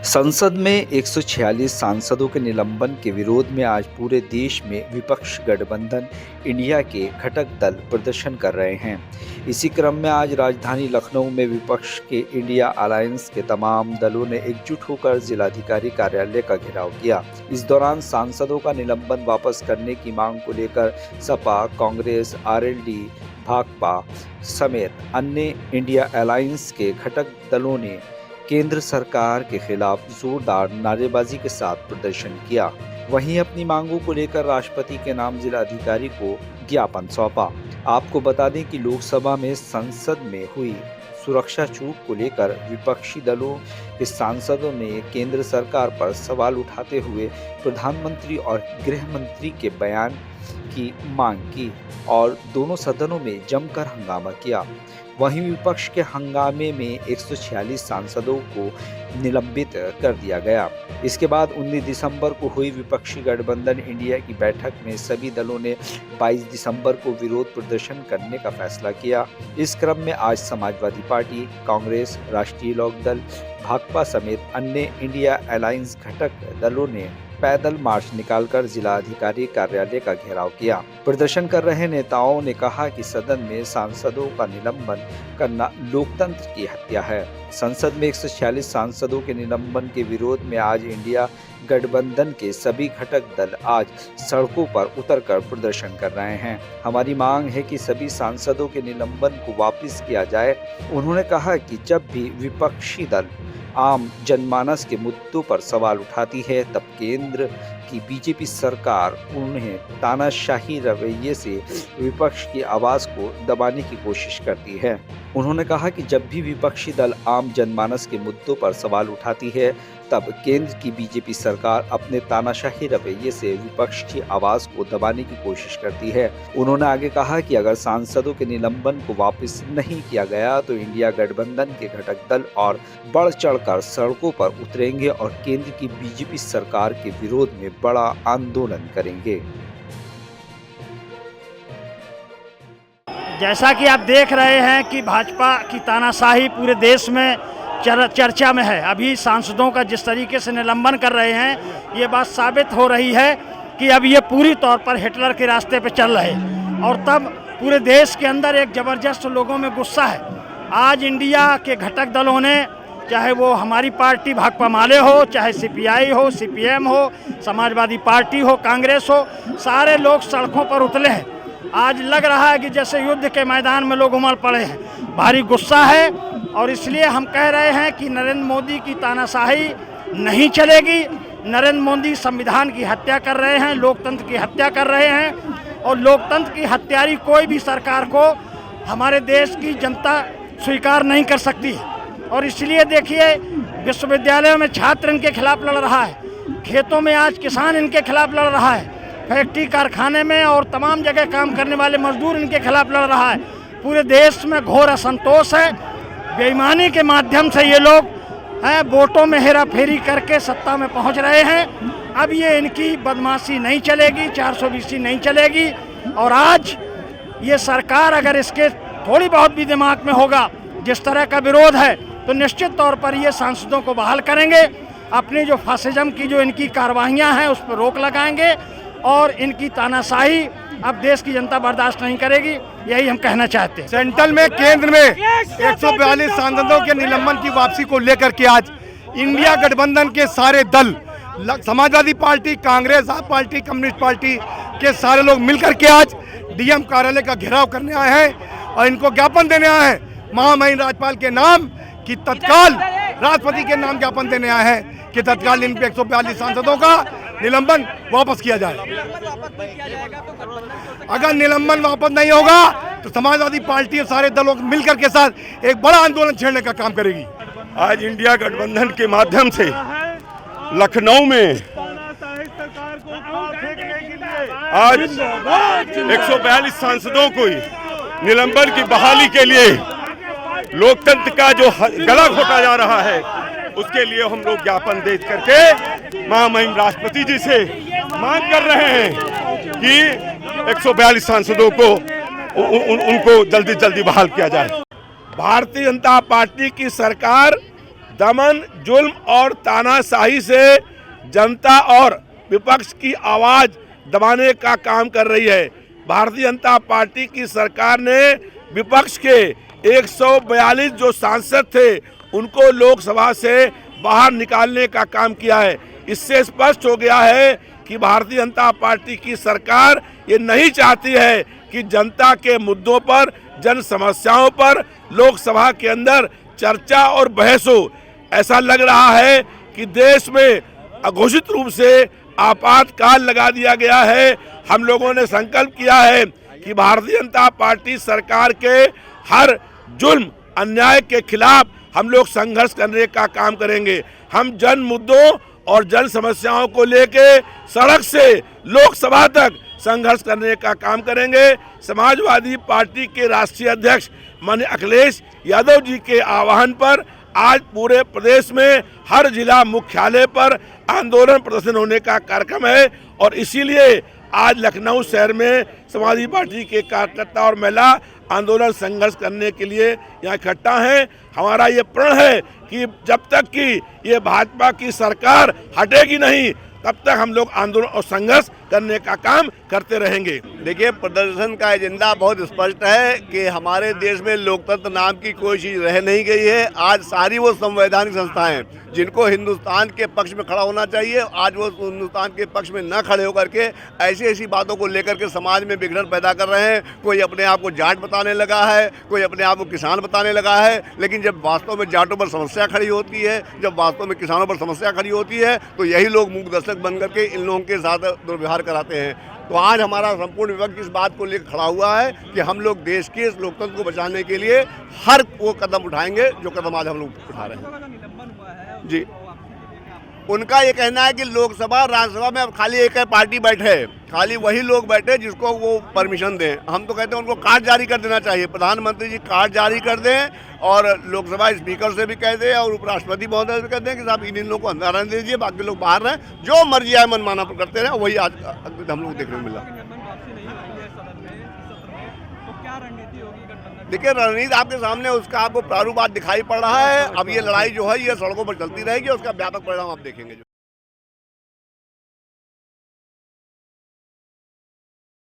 संसद में 146 सांसदों के निलंबन के विरोध में आज पूरे देश में विपक्ष गठबंधन इंडिया के घटक दल प्रदर्शन कर रहे हैं। इसी क्रम में आज राजधानी लखनऊ में विपक्ष के इंडिया अलायंस के तमाम दलों ने एकजुट होकर जिलाधिकारी कार्यालय का घेराव किया। इस दौरान सांसदों का निलंबन वापस करने की मांग को लेकर सपा, कांग्रेस, आरएलडी, भाकपा समेत अन्य इंडिया अलायंस के घटक दलों ने केंद्र सरकार के खिलाफ जोरदार नारेबाजी के साथ प्रदर्शन किया। वहीं अपनी मांगों को लेकर राष्ट्रपति के नाम जिलाधिकारी को ज्ञापन सौंपा। आपको बता दें कि लोकसभा में संसद में हुई सुरक्षा चूक को लेकर विपक्षी दलों के सांसदों ने केंद्र सरकार पर सवाल उठाते हुए प्रधानमंत्री और गृह मंत्री के बयान की मांग की और दोनों सदनों में जमकर हंगामा किया। वहीं विपक्ष के हंगामे में 146 सांसदों को निलंबित कर दिया गया। इसके बाद 19 दिसंबर को हुई विपक्षी गठबंधन इंडिया की बैठक में सभी दलों ने 22 दिसंबर को विरोध प्रदर्शन करने का फैसला किया। इस क्रम में आज समाजवादी पार्टी, कांग्रेस, राष्ट्रीय लोकदल, भाकपा समेत अन्य इंडिया अलायंस घटक दलों ने पैदल मार्च निकालकर जिलाधिकारी कार्यालय का घेराव किया। प्रदर्शन कर रहे नेताओं ने कहा कि सदन में सांसदों का निलंबन करना लोकतंत्र की हत्या है। संसद में 146 सांसदों के निलंबन के विरोध में आज इंडिया गठबंधन के सभी घटक दल आज सड़कों पर उतरकर प्रदर्शन कर रहे हैं। हमारी मांग है कि सभी सांसदों के निलंबन को वापस किया जाए। उन्होंने कहा कि जब भी विपक्षी दल आम जनमानस के मुद्दों पर सवाल उठाती है तब केंद्र की बीजेपी सरकार उन्हें तानाशाही रवैये से विपक्ष की आवाज को दबाने की कोशिश करती है। उन्होंने कहा कि जब भी विपक्षी दल आम जनमानस के मुद्दों पर सवाल उठाती है तब केंद्र की बीजेपी सरकार अपने तानाशाही रवैये से विपक्ष की आवाज को दबाने की कोशिश करती है। उन्होंने आगे कहा कि अगर सांसदों के निलंबन को वापस नहीं किया गया तो इंडिया गठबंधन के घटक दल और बढ़ चढ़कर सड़कों पर उतरेंगे और केंद्र की बीजेपी सरकार के विरोध में बड़ा आंदोलन करेंगे। जैसा कि आप देख रहे हैं कि भाजपा की तानाशाही पूरे देश में चर्चा में है। अभी सांसदों का जिस तरीके से निलंबन कर रहे हैं, ये बात साबित हो रही है कि अब ये पूरी तौर पर हिटलर के रास्ते पे चल रहे हैं और तब पूरे देश के अंदर एक ज़बरदस्त लोगों में गुस्सा है। आज इंडिया के घटक दलों ने, चाहे वो हमारी पार्टी भाकपा माले हो, चाहे सीपीआई हो, सीपीएम हो, समाजवादी पार्टी हो, कांग्रेस हो, सारे लोग सड़कों पर उतरे हैं। आज लग रहा है कि जैसे युद्ध के मैदान में लोग उमड़ पड़े हैं। भारी गुस्सा है और इसलिए हम कह रहे हैं कि नरेंद्र मोदी की तानाशाही नहीं चलेगी। नरेंद्र मोदी संविधान की हत्या कर रहे हैं, लोकतंत्र की हत्या कर रहे हैं और लोकतंत्र की हत्यारी कोई भी सरकार को हमारे देश की जनता स्वीकार नहीं कर सकती है। और इसलिए देखिए, विश्वविद्यालयों में छात्र इनके खिलाफ लड़ रहा है, खेतों में आज किसान इनके खिलाफ लड़ रहा है, फैक्ट्री कारखाने में और तमाम जगह काम करने वाले मजदूर इनके खिलाफ लड़ रहा है। पूरे देश में घोर असंतोष है। बेईमानी के माध्यम से ये लोग वोटों में हेरा फेरी करके सत्ता में पहुंच रहे हैं। अब ये इनकी बदमाशी नहीं चलेगी, 420 नहीं चलेगी। और आज ये सरकार अगर इसके थोड़ी बहुत भी दिमाग में होगा जिस तरह का विरोध है तो निश्चित तौर पर ये सांसदों को बहाल करेंगे। अपनी जो फासिज्म की जो इनकी कार्रवाइयाँ हैं उस पर रोक लगाएंगे और इनकी तानाशाही अब देश की जनता बर्दाश्त नहीं करेगी। यही हम कहना चाहते हैं। सेंट्रल में, केंद्र में 142 सांसदों के निलंबन की वापसी को लेकर के आज इंडिया गठबंधन के सारे दल, समाजवादी पार्टी, कांग्रेस, आप पार्टी, कम्युनिस्ट पार्टी के सारे लोग मिलकर के आज डीएम कार्यालय का घेराव करने आए हैं और इनको ज्ञापन देने आए हैं महामहिम राज्यपाल के नाम कि तत्काल, राष्ट्रपति के नाम ज्ञापन देने आए हैं कि तत्काल इन 142 सांसदों का निलंबन वापस किया जाए। अगर निलंबन वापस नहीं होगा तो समाजवादी पार्टी और सारे दलों मिलकर के साथ एक बड़ा आंदोलन छेड़ने का काम करेगी। आज इंडिया गठबंधन के माध्यम से लखनऊ में आज 142 सांसदों को निलंबन की बहाली के लिए लोकतंत्र का जो गला घोटा जा रहा है उसके लिए हम लोग ज्ञापन दे करके महामहिम राष्ट्रपति जी से मांग कर रहे हैं कि 142 सांसदों को उनको जल्दी जल्दी बहाल किया जाए। भारतीय जनता पार्टी की सरकार दमन, जुल्म और तानाशाही से जनता और विपक्ष की आवाज दबाने का काम कर रही है। भारतीय जनता पार्टी की सरकार ने विपक्ष के 142 जो सांसद थे उनको लोकसभा से बाहर निकालने का काम किया है। इससे स्पष्ट हो गया है कि भारतीय जनता पार्टी की सरकार ये नहीं चाहती है कि जनता के मुद्दों पर, जन समस्याओं पर लोकसभा के अंदर चर्चा और बहस हो। ऐसा लग रहा है कि देश में अघोषित रूप से आपातकाल लगा दिया गया है। हम लोगों ने संकल्प किया है कि भारतीय जनता पार्टी सरकार के हर जुल्म, अन्याय के खिलाफ हम लोग संघर्ष करने का काम करेंगे। हम जन मुद्दों और जन समस्याओं को लेके सड़क से लोकसभा तक संघर्ष करने का काम करेंगे। समाजवादी पार्टी के राष्ट्रीय अध्यक्ष माननीय अखिलेश यादव जी के आह्वान पर आज पूरे प्रदेश में हर जिला मुख्यालय पर आंदोलन प्रदर्शन होने का कार्यक्रम है और इसीलिए आज लखनऊ शहर में समाजवादी पार्टी के कार्यकर्ता और महिला आंदोलन संघर्ष करने के लिए यहाँ इकट्ठा हैं। हमारा ये प्रण है कि जब तक कि ये भाजपा की सरकार हटेगी नहीं तब तक हम लोग आंदोलन और संघर्ष करने का काम करते रहेंगे। देखिए, प्रदर्शन का एजेंडा बहुत स्पष्ट है कि हमारे देश में लोकतंत्र नाम की कोई चीज़ रह नहीं गई है। आज सारी वो संवैधानिक संस्थाएं जिनको हिंदुस्तान के पक्ष में खड़ा होना चाहिए, आज वो हिंदुस्तान के पक्ष में न खड़े होकर के ऐसी ऐसी बातों को लेकर के समाज में विघटन पैदा कर रहे हैं। कोई अपने आप को जाट बताने लगा है, कोई अपने आप को किसान बताने लगा है, लेकिन जब वास्तव में जाटों पर समस्या खड़ी होती है, जब वास्तव में किसानों पर समस्या खड़ी होती है, तो यही लोग मूक दर्शक बन करके इन लोगों के साथ दुर्व्यवहार कराते हैं। तो आज हमारा संपूर्ण विपक्ष इस बात को लेकर खड़ा हुआ है कि हम लोग देश के इस लोकतंत्र को बचाने के लिए हर वो कदम उठाएंगे जो कदम आज हम लोग उठा रहे हैं। जी, उनका ये कहना है कि लोकसभा राज्यसभा में अब खाली एक पार्टी बैठे, खाली वही लोग बैठे जिसको वो परमिशन दें। हम तो कहते हैं उनको कार्ड जारी कर देना चाहिए, प्रधानमंत्री जी कार्ड जारी कर दें और लोकसभा स्पीकर से भी कह दें और उपराष्ट्रपति महोदय से भी कह दें कि साहब इन लोगों को अंदर आने दीजिए, बाकी लोग बाहर रहें, जो मर्जी आए मनमाना करते रहें। वही आज हम लोग देखने को मिला। देखिए, रणनीति आपके सामने, उसका आपको प्रारूप आज दिखाई पड़ रहा है। अब ये लड़ाई जो है ये सड़कों पर चलती रहेगी, उसका व्यापक परिणाम आप देखेंगे।